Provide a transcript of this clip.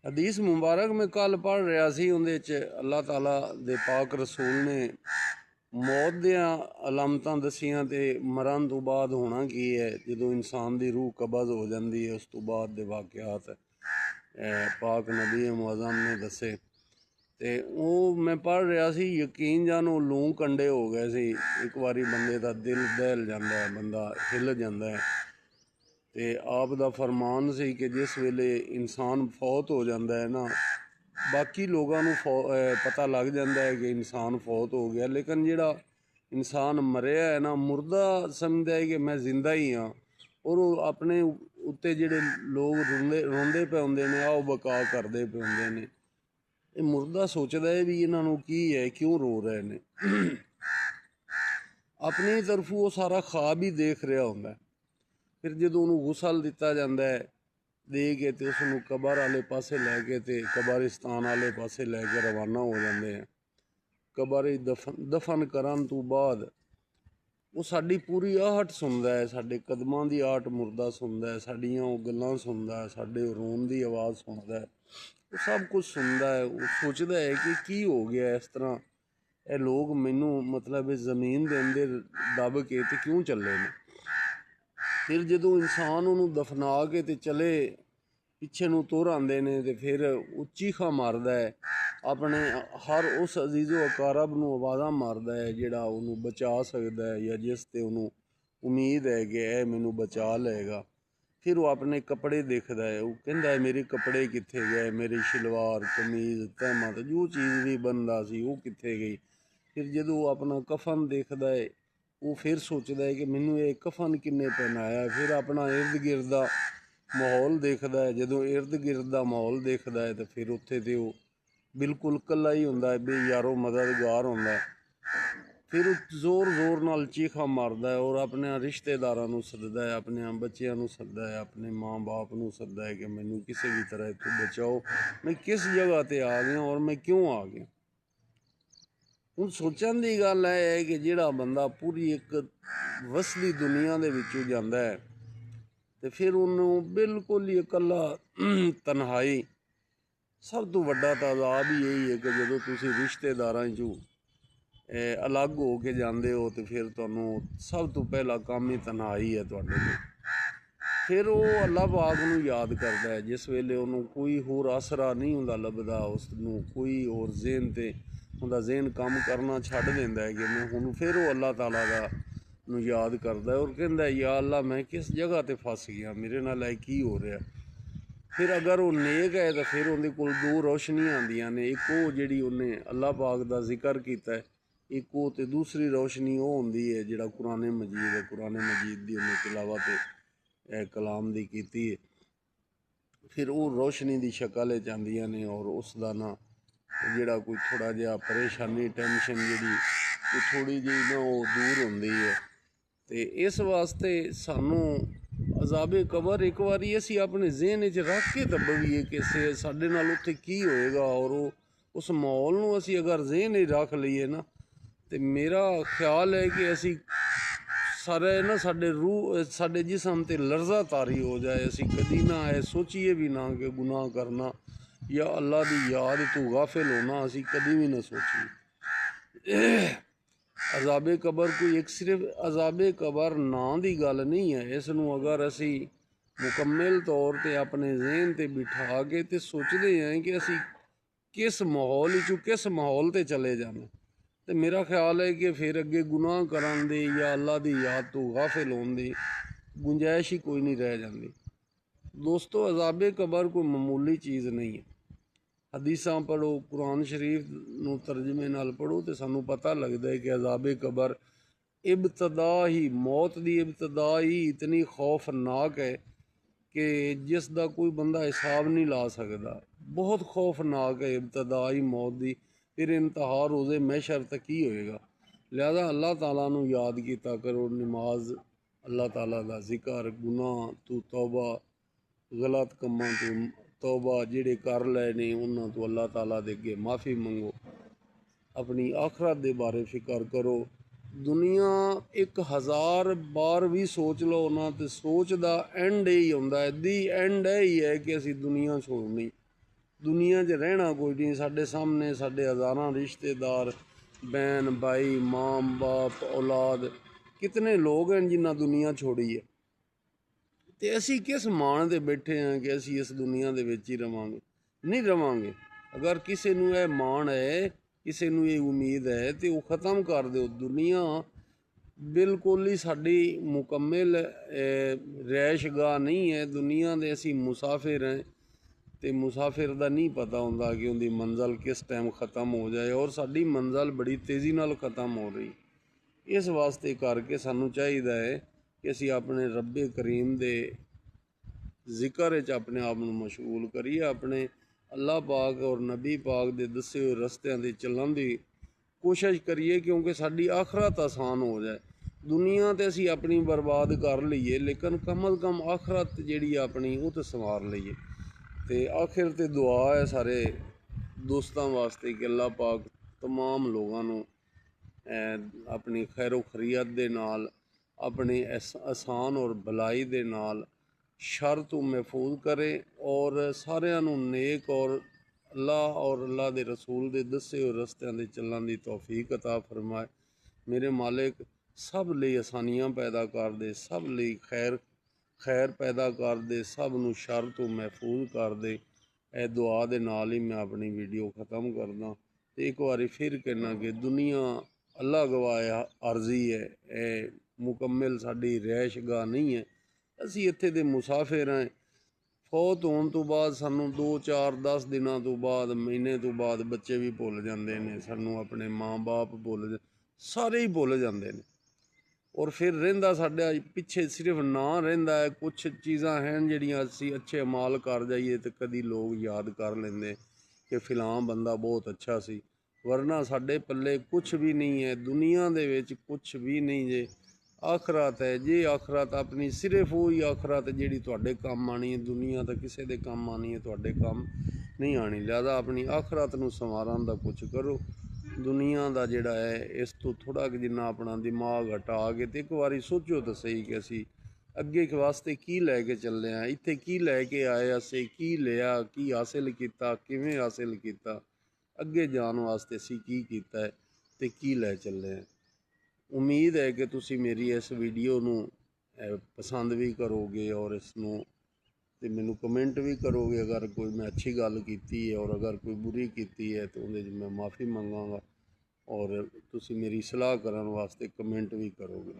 हदीस मुबारक में कल पढ़ रहा सी उहदे च अल्लाह ताला दे पाक रसूल ने मौत दियां अलामतां दसियां ते मरण तो बाद होना की है जदों इंसान दी रूह कबज़ हो जाती है उस तो बाद दे वाक़यात पाक नबी मुअज़्ज़म ने दसे ते वो मैं पढ़ रहा सी यकीन जानो लूं कंडे हो गए सी। एक बारी बंदे दा दिल दहल जाता है, बंदा हिल जाता है। तो आप दा फरमान सी कि जिस वेले इंसान फौत हो जाता है ना, बाकी लोगों पता लग जाता है कि इंसान फौत हो गया, लेकिन जिहड़ा इंसान मरिया है ना, मुर्दा समझदा है कि मैं जिंदा ही हाँ। और वो अपने उत्ते जिहड़े लोग रोंदे पे होंदे ने, आओ बका करदे पे होंदे ने, ये मुर्दा सोचदा है भी इन्हां नूं की है, क्यों रो रहे ने। अपनी तरफों वो सारा ख्वाब ही देख रहा होंदा है। फिर जो उन्होंने गुसल दिता जाता है दे के तो उसनों कबर वाले पासे लैके तो कब्रिस्तान वाले पासे लैके रवाना हो जाते हैं। कबर दफन करन तो बाद वो साड़ी पूरी आहट सुनता है, साढ़े कदमां की आहट मुर्दा सुनता है, साड़ियाँ वो गल्लां सुनता है, साढ़े रोन की आवाज़ सुनता है, वो सब कुछ सुनता है। वो सोचता है कि की हो गया इस तरह, ये लोग मैनू मतलब ज़मीन के अंदर दब के तो क्यों चले ने। फिर जो इंसान उन्होंने दफना के ते चले पिछे नूं तुर आते हैं तो फिर चीखा मारदा है, अपने हर उस अजीज़ो अकारब नूं आवाज़ा मारदा है जिहड़ा उन्होंने बचा सकता है या जिस ते उन्होंने उम्मीद है कि यह मैनू बचा लेगा। फिर वो अपने कपड़े देखता है, वो कहता है मेरे कपड़े कित्थे गए, मेरी शलवार कमीज़ तहमत जो चीज़ भी बनदा सी वो कित्थे गई। फिर जो वो अपना कफन देखता है, वो फिर सोचता है कि मैनू ये कफन किन्ने पहनाया। फिर अपना इर्द गिर्द का माहौल देखता है, जो इर्द गिर्द का माहौल देखता है तो फिर उत्थे तो वो बिल्कुल कला ही होंदा है, बेयारो मददगार होंदा है। फिर जोर जोर नाल चीखा मारदा है और अपने रिश्तेदारां नूं सददा है, अपने बच्चों नूं सददा है, अपने माँ बाप नूं सददा है कि मैनू किसी भी तरह तो बचाओ, मैं किस जगह ते आ गया और मैं क्यों आ गया। हुण सोचण दी गल है कि जिहड़ा बंदा पूरी एक वसदी दुनिया दे विचों जांदा है तो फिर उन्होंने बिल्कुल ही इकला तन्हाई सब तो वड्डा तादाब ही यही है कि जो तुसी रिश्तेदारां चों अलग हो के जाते हो तो फिर तुहानूं सब तो पहला काम ही तन्हाई है तुहाडे लई। फिर वो अल्लाह पाक नूं याद करता है, जिस वेले उन्होंने कोई होर आसरा नहीं हुंदा लभदा, उसनूं कोई होर ज़हन ते उहदा ज़हन काम करना छड्ड देंदा है कि मैं हुण फिर वो अल्लाह ताला दा नूं याद करता है और कहता है या अल्लाह मैं किस जगह ते फस गया, मेरे नाल की हो रहा। फिर अगर वो नेक है तो फिर उहदे कोल दो रोशनियां आंदियां ने, एक वो जिहड़ी उन्हें अल्लाह पाक दा जिक्र कीता है, एक वो ते दूसरी रोशनी वो होंदी है जिहड़ा कुरान मजीद है, कुरान मजीद दी उन्हें तिलावत कलाम दी कीती है। फिर वो रोशनी दी शक्ल च आंदियां ने और उसका ना जिहड़ा कोई थोड़ा जिहा परेशानी टेंशन जिहड़ी कोई थोड़ी जी ना वो दूर होंदी है। तो इस वास्ते सानू अजाबे कबर एक बारी असी अपने जहन च रख के तब्बीए कि साडे नाल उत्थे की होएगा, और वो उस माहौल नूं असी अगर जहन च रख लईए ना तो मेरा ख्याल है कि असी सारे ना साडे रूह साडे जिसम ते लर्जा तारी हो जाए, असी कदी ना है सोचीए भी ना कि गुनाह करना या अल्लाह की याद तो गाफिल होना असी कदी भी ना सोचीए। अजाबे कबर कोई एक सिर्फ अजाबे कबर नां की गल नहीं है, इसनूं अगर असी मुकम्मल तौर पर अपने जहन ते बिठा के तो सोचते हैं कि असी किस माहौल चों किस माहौल ते चले जाना, तो मेरा ख्याल है कि फिर अगे गुनाह करन दी या अल्लाह की याद तो गाफिल होने दी गुंजाइश ही कोई नहीं रह जाती। दोस्तों अजाबे कबर कोई मामूली चीज़ नहीं है। हदीसां पढ़ो, कुरान शरीफ नूं तर्जमे नाल पढ़ो तो सानू पता लगता है कि अजाबे कबर इब्तदा ही मौत की इब्तदा ही इतनी खौफनाक है कि जिसका कोई बंदा हिसाब नहीं ला सकता। बहुत खौफनाक है इब्तदा ही मौत की, फिर इंतहा रोज़े महशर तक ही होएगा। लिहाजा अल्लाह ताला नूं याद किया करो, नमाज अल्लाह ताला दा जिक्र, गुनाह तो तौबा, गलत कम्मां तो तौबा, जिहड़े कर लए ने उन्हां तो अल्लाह ताला दे अगे माफ़ी मंगो, अपनी आखरत दे बारे फिक्र करो। दुनिया 1000 बार भी सोच लो ना तो सोच दा एंड यही होंदा है, दी एंड ही है कि असी दुनिया छोड़नी। ਦੁਨੀਆ 'ਚ ਰਹਿਣਾ ਕੋਈ ਨਹੀਂ। ਸਾਡੇ ਸਾਹਮਣੇ ਸਾਡੇ ਹਜ਼ਾਰਾਂ ਰਿਸ਼ਤੇਦਾਰ, ਬਹਿਨ ਭਾਈ, ਮਾਂ ਬਾਪ, ਔਲਾਦ, ਕਿਤਨੇ ਲੋਕ ਹਨ ਜਿਨ੍ਹਾਂ ਦੁਨੀਆ ਛੋੜੀ ਹੈ। ਤੇ ਅਸੀਂ ਕਿਸ ਮਾਣ ਦੇ ਬੈਠੇ ਹਾਂ ਕਿ ਅਸੀਂ ਇਸ ਦੁਨੀਆ ਦੇ ਵਿੱਚ ਹੀ ਰਵਾਂਗੇ? ਨਹੀਂ ਰਵਾਂਗੇ। ਅਗਰ ਕਿਸੇ ਨੂੰ ਇਹ ਮਾਣ ਹੈ, ਕਿਸੇ ਨੂੰ ਇਹ ਉਮੀਦ ਹੈ, ਤੇ ਉਹ ਖ਼ਤਮ ਕਰ ਦਿਓ। ਦੁਨੀਆ ਬਿਲਕੁਲ ਹੀ ਸਾਡੀ ਮੁਕੰਮਲ ਰਿਹਾਇਸ਼ਗਾਹ ਨਹੀਂ ਹੈ। ਦੁਨੀਆ ਦੇ ਅਸੀਂ ਮੁਸਾਫਿਰ ਹਾਂ, ਤੇ ਮੁਸਾਫਿਰ ਦਾ ਨਹੀਂ ਪਤਾ ਹੁੰਦਾ ਕਿ ਉਹਦੀ ਮੰਜ਼ਿਲ ਕਿਸ ਟਾਈਮ ਖ਼ਤਮ ਹੋ ਜਾਏ, ਔਰ ਸਾਡੀ ਮੰਜ਼ਿਲ ਬੜੀ ਤੇਜ਼ੀ ਨਾਲ ਖ਼ਤਮ ਹੋ ਰਹੀ। ਇਸ ਵਾਸਤੇ ਕਰਕੇ ਸਾਨੂੰ ਚਾਹੀਦਾ ਹੈ ਕਿ ਅਸੀਂ ਆਪਣੇ ਰੱਬੇ ਕਰੀਮ ਦੇ ਜ਼ਿਕਰ ਵਿੱਚ ਆਪਣੇ ਆਪ ਨੂੰ ਮਸ਼ਗੂਲ ਕਰੀਏ, ਆਪਣੇ ਅੱਲਾਹ ਪਾਕ ਔਰ ਨਬੀ ਪਾਕ ਦੇ ਦੱਸੇ ਹੋਏ ਰਸਤਿਆਂ 'ਤੇ ਚੱਲਣ ਦੀ ਕੋਸ਼ਿਸ਼ ਕਰੀਏ, ਕਿਉਂਕਿ ਸਾਡੀ ਆਖਰਤ ਆਸਾਨ ਹੋ ਜਾਏ। ਦੁਨੀਆ ਤੇ ਅਸੀਂ ਆਪਣੀ ਬਰਬਾਦ ਕਰ ਲਈਏ, ਲੇਕਿਨ ਕਮ ਅਜ਼ ਕਮ ਆਖਰਤ ਜਿਹੜੀ ਆਪਣੀ ਉਹ ਤਾਂ ਸੰਵਾਰ ਲਈਏ। ਤੇ ਆਖਿਰ ਤੇ ਦੁਆ ਹੈ ਸਾਰੇ ਦੋਸਤਾਂ ਵਾਸਤੇ ਕਿ ਅੱਲਾਹ ਪਾਕ ਤਮਾਮ ਲੋਕਾਂ ਨੂੰ ਆਪਣੀ ਖੈਰੋ ਖਰੀਅਤ ਦੇ ਨਾਲ, ਆਪਣੇ ਆਸਾਨ ਔਰ ਭਲਾਈ ਦੇ ਨਾਲ ਸ਼ਰ ਤੋਂ ਮਹਿਫੂਜ਼ ਕਰੇ, ਔਰ ਸਾਰਿਆਂ ਨੂੰ ਨੇਕ ਔਰ ਅੱਲਾਹ ਔਰ ਅੱਲਾਹ ਦੇ ਰਸੂਲ ਦੇ ਦੱਸੇ ਹੋਏ ਰਸਤਿਆਂ 'ਤੇ ਚੱਲਣ ਦੀ ਤੌਫੀਕ ਅਤਾ ਫਰਮਾਏ। ਮੇਰੇ ਮਾਲਿਕ ਸਭ ਲਈ ਆਸਾਨੀਆਂ ਪੈਦਾ ਕਰ ਦੇ, ਸਭ ਲਈ ਖੈਰ ਪੈਦਾ ਕਰ ਦੇ, ਸਭ ਨੂੰ ਸ਼ਰ ਤੋਂ ਮਹਿਫੂਜ਼ ਕਰ ਦੇ। ਇਹ ਦੁਆ ਦੇ ਨਾਲ ਹੀ ਮੈਂ ਆਪਣੀ ਵੀਡੀਓ ख़त्म ਕਰਦਾ। ਤੇ ਇੱਕ ਵਾਰੀ ਫਿਰ ਕਹਿਣਾ ਕਿ ਦੁਨੀਆ ਅੱਲਾ ਗਵਾਇਆ ਅਰਜ਼ੀ ਹੈ, ਇਹ ਮੁਕੰਮਲ ਸਾਡੀ ਰਿਹਾਇਸ਼ਗਾਹ ਨਹੀਂ ਹੈ। ਅਸੀਂ ਇੱਥੇ ਦੇ ਮੁਸਾਫਿਰ ਹਾਂ। ਫੌਤ ਹੋਣ ਤੋਂ ਬਾਅਦ ਸਾਨੂੰ 2 4 10 ਦਿਨਾਂ ਤੋਂ ਬਾਅਦ, ਮਹੀਨੇ ਤੋਂ ਬਾਅਦ ਬੱਚੇ ਵੀ ਭੁੱਲ ਜਾਂਦੇ ਨੇ, ਸਾਨੂੰ ਆਪਣੇ ਮਾਂ ਬਾਪ ਸਾਰੇ ਹੀ ਭੁੱਲ ਜਾਂਦੇ ਨੇ। ਔਰ ਫਿਰ ਰਹਿੰਦਾ ਸਾਡਾ ਪਿੱਛੇ ਸਿਰਫ ਨਾਂ ਰਹਿੰਦਾ ਹੈ। ਕੁਛ ਚੀਜ਼ਾਂ ਹਨ ਜਿਹੜੀਆਂ ਅਸੀਂ ਅੱਛੇ ਅਮਾਲ ਕਰ ਜਾਈਏ ਤੇ ਕਦੀ ਲੋਕ ਯਾਦ ਕਰ ਲੈਂਦੇ ਕਿ ਫਿਲਾਂ ਬੰਦਾ ਬਹੁਤ ਅੱਛਾ ਸੀ, ਵਰਨਾ ਸਾਡੇ ਪੱਲੇ ਕੁਛ ਵੀ ਨਹੀਂ ਹੈ। ਦੁਨੀਆ ਦੇ ਵਿੱਚ ਕੁਛ ਵੀ ਨਹੀਂ ਜੇ। ਆਖਰਤ ਹੈ ਜੇ। ਆਖਰਤ ਆਪਣੀ ਸਿਰਫ ਉਹੀ ਆਖਰਤ ਜਿਹੜੀ ਤੁਹਾਡੇ ਕੰਮ ਆਣੀ ਹੈ। ਦੁਨੀਆ ਤਾਂ ਕਿਸੇ ਦੇ ਕੰਮ ਆਣੀ ਹੈ, ਤੁਹਾਡੇ ਕੰਮ ਨਹੀਂ ਆਣੀ। ਲਿਹਾਜ਼ਾ ਆਪਣੀ ਆਖਰਤ ਨੂੰ ਸੰਵਾਰਨ ਦਾ ਕੁਛ ਕਰੋ। ਦੁਨੀਆ ਦਾ ਜਿਹੜਾ ਹੈ ਇਸ ਤੋਂ ਥੋੜ੍ਹਾ ਕੁ ਜਿੰਨਾ ਆਪਣਾ ਦਿਮਾਗ ਹਟਾ ਕੇ ਤੇ ਇੱਕ ਵਾਰੀ ਸੋਚੋ ਤਾਂ ਸਹੀ ਕਿ ਅਸੀਂ ਅੱਗੇ ਵਾਸਤੇ ਕੀ ਲੈ ਕੇ ਚੱਲੇ ਹਾਂ, ਇੱਥੇ ਕੀ ਲੈ ਕੇ ਆਏ, ਅਸੀਂ ਕੀ ਲਿਆ, ਕੀ ਹਾਸਿਲ ਕੀਤਾ, ਕਿਵੇਂ ਹਾਸਿਲ ਕੀਤਾ, ਅੱਗੇ ਜਾਣ ਵਾਸਤੇ ਅਸੀਂ ਕੀ ਕੀਤਾ ਹੈ ਤੇ ਕੀ ਲੈ ਚੱਲੇ ਹਾਂ। ਉਮੀਦ ਹੈ ਕਿ ਤੁਸੀਂ ਮੇਰੀ ਇਸ ਵੀਡੀਓ ਨੂੰ ਪਸੰਦ ਵੀ ਕਰੋਗੇ ਔਰ ਇਸ ਨੂੰ ਤੇ ਮੈਨੂੰ ਕਮੈਂਟ ਵੀ ਕਰੋਗੇ। ਅਗਰ ਕੋਈ ਮੈਂ ਅੱਛੀ ਗੱਲ ਕੀਤੀ ਹੈ ਔਰ ਅਗਰ ਕੋਈ ਬੁਰੀ ਕੀਤੀ ਹੈ ਤਾਂ ਉਹਦੇ 'ਚ ਮੈਂ ਮਾफ़ੀ ਮੰਗਾਂਗਾ, ਔਰ ਤੁਸੀਂ ਮੇਰੀ ਸਲਾਹ ਕਰਨ ਵਾਸਤੇ ਕਮੈਂਟ ਵੀ ਕਰੋਗੇ।